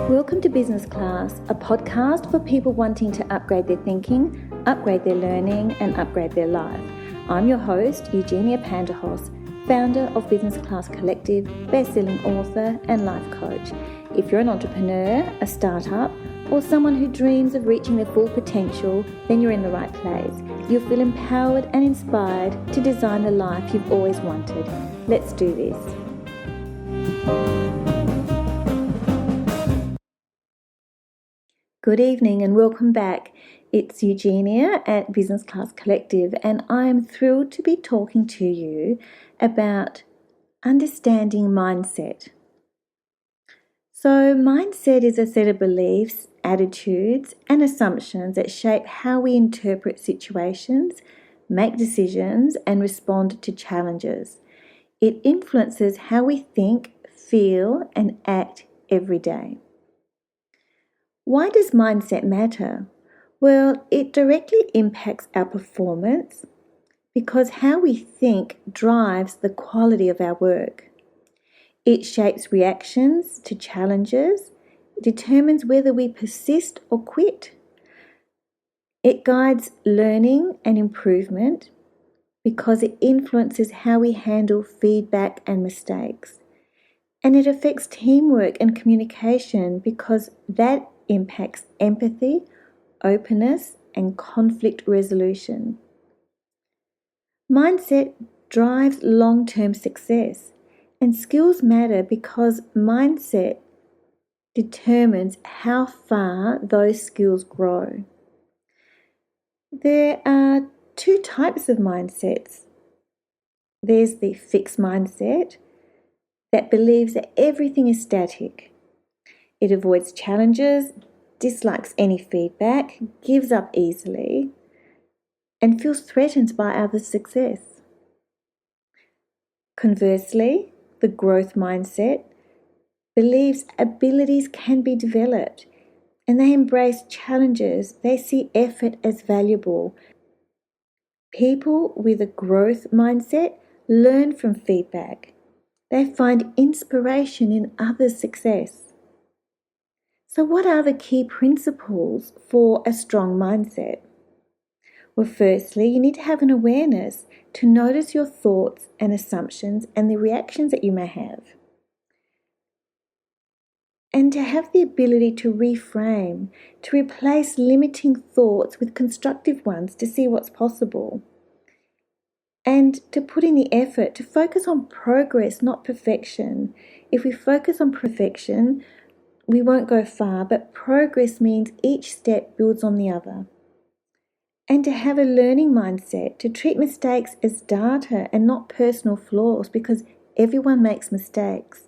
Welcome to Business Class, a podcast for people wanting to upgrade their thinking, upgrade their learning, and upgrade their life. I'm your host, Eugenia Panderhos, founder of Business Class Collective, best-selling author, and life coach. If you're an entrepreneur, a startup, or someone who dreams of reaching their full potential, then you're in the right place. You'll feel empowered and inspired to design the life you've always wanted. Let's do this. Good evening and welcome back. It's Eugenia at Business Class Collective, and I'm thrilled to be talking to you about understanding mindset. So, mindset is a set of beliefs, attitudes, and assumptions that shape how we interpret situations, make decisions, and respond to challenges. It influences how we think, feel, and act every day. Why does mindset matter? Well, it directly impacts our performance because how we think drives the quality of our work. It shapes reactions to challenges, determines whether we persist or quit. It guides learning and improvement because it influences how we handle feedback and mistakes. And it affects teamwork and communication because that impacts empathy, openness, and conflict resolution. Mindset drives long-term success, and skills matter because mindset determines how far those skills grow. There are two types of mindsets. There's the fixed mindset that believes that everything is static. It avoids challenges, dislikes any feedback, gives up easily, and feels threatened by others' success. Conversely, the growth mindset believes abilities can be developed, and they embrace challenges. They see effort as valuable. People with a growth mindset learn from feedback. They find inspiration in others' success. So what are the key principles for a strong mindset? Well, firstly, you need to have an awareness to notice your thoughts and assumptions and the reactions that you may have. And to have the ability to reframe, to replace limiting thoughts with constructive ones to see what's possible. And to put in the effort to focus on progress, not perfection. If we focus on perfection, we won't go far, but progress means each step builds on the other. And to have a learning mindset, to treat mistakes as data and not personal flaws, because everyone makes mistakes.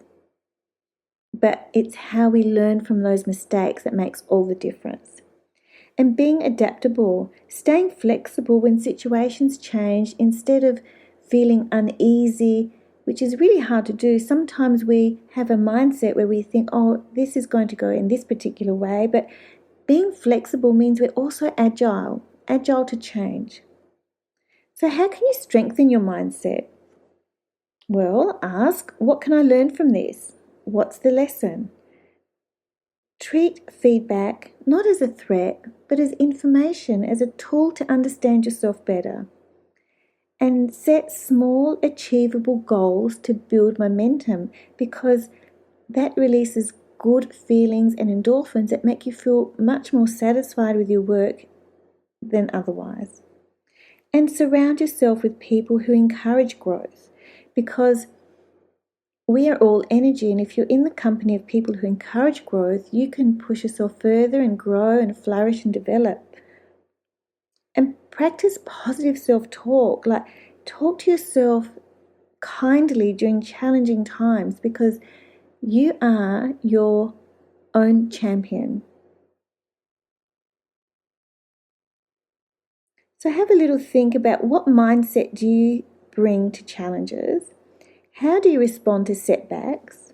But it's how we learn from those mistakes that makes all the difference. And being adaptable, staying flexible when situations change instead of feeling uneasy, which is really hard to do. Sometimes we have a mindset where we think, oh, this is going to go in this particular way, but being flexible means we're also agile to change. So how can you strengthen your mindset? Well, ask, what can I learn from this? What's the lesson? Treat feedback not as a threat, but as information, as a tool to understand yourself better. And set small, achievable goals to build momentum because that releases good feelings and endorphins that make you feel much more satisfied with your work than otherwise. And surround yourself with people who encourage growth because we are all energy, and if you're in the company of people who encourage growth, you can push yourself further and grow and flourish and develop. And practice positive self-talk, like talk to yourself kindly during challenging times because you are your own champion. So have a little think about what mindset do you bring to challenges? How do you respond to setbacks?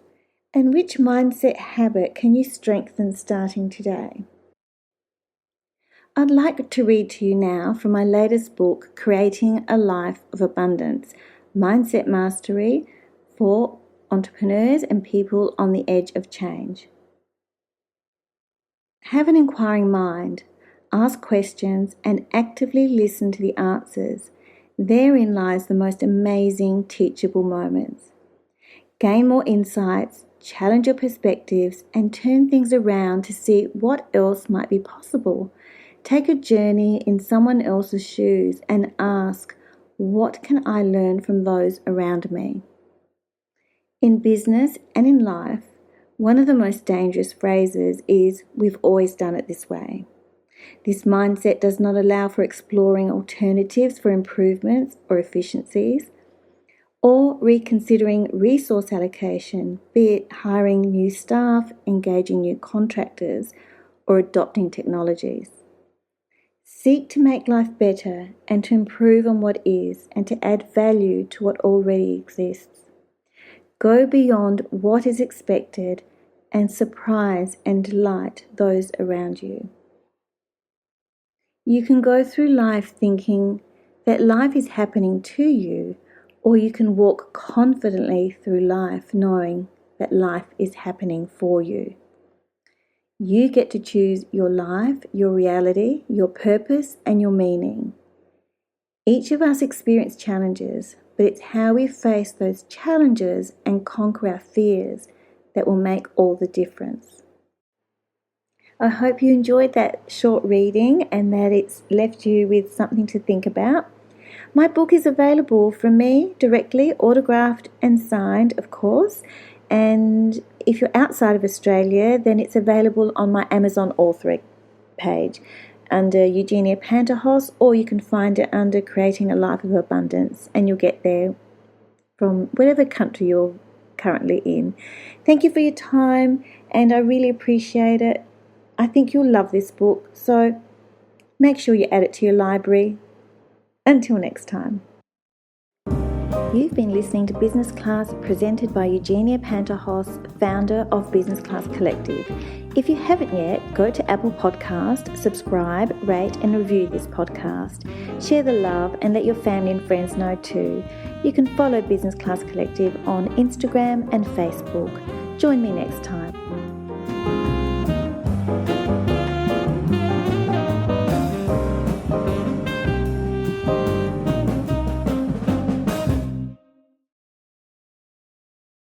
And which mindset habit can you strengthen starting today? I'd like to read to you now from my latest book, Creating a Life of Abundance, Mindset Mastery for Entrepreneurs and People on the Edge of Change. Have an inquiring mind, ask questions, and actively listen to the answers. Therein lies the most amazing teachable moments. Gain more insights, challenge your perspectives, and turn things around to see what else might be possible. Take a journey in someone else's shoes and ask, what can I learn from those around me? In business and in life, one of the most dangerous phrases is, we've always done it this way. This mindset does not allow for exploring alternatives for improvements or efficiencies, or reconsidering resource allocation, be it hiring new staff, engaging new contractors, or adopting technologies. Seek to make life better and to improve on what is and to add value to what already exists. Go beyond what is expected and surprise and delight those around you. You can go through life thinking that life is happening to you, or you can walk confidently through life knowing that life is happening for you. You get to choose your life, your reality, your purpose, and your meaning. Each of us experience challenges, but it's how we face those challenges and conquer our fears that will make all the difference. I hope you enjoyed that short reading and that it's left you with something to think about. My book is available from me directly, autographed and signed, of course. And if you're outside of Australia, then it's available on my Amazon author page under Eugenia Panterhos, or you can find it under Creating a Life of Abundance, and you'll get there from whatever country you're currently in. Thank you for your time, and I really appreciate it. I think you'll love this book, so make sure you add it to your library. Until next time. You've been listening to Business Class presented by Eugenia Panterhos, founder of Business Class Collective. If you haven't yet, go to Apple Podcast, subscribe, rate and review this podcast. Share the love and let your family and friends know too. You can follow Business Class Collective on Instagram and Facebook. Join me next time.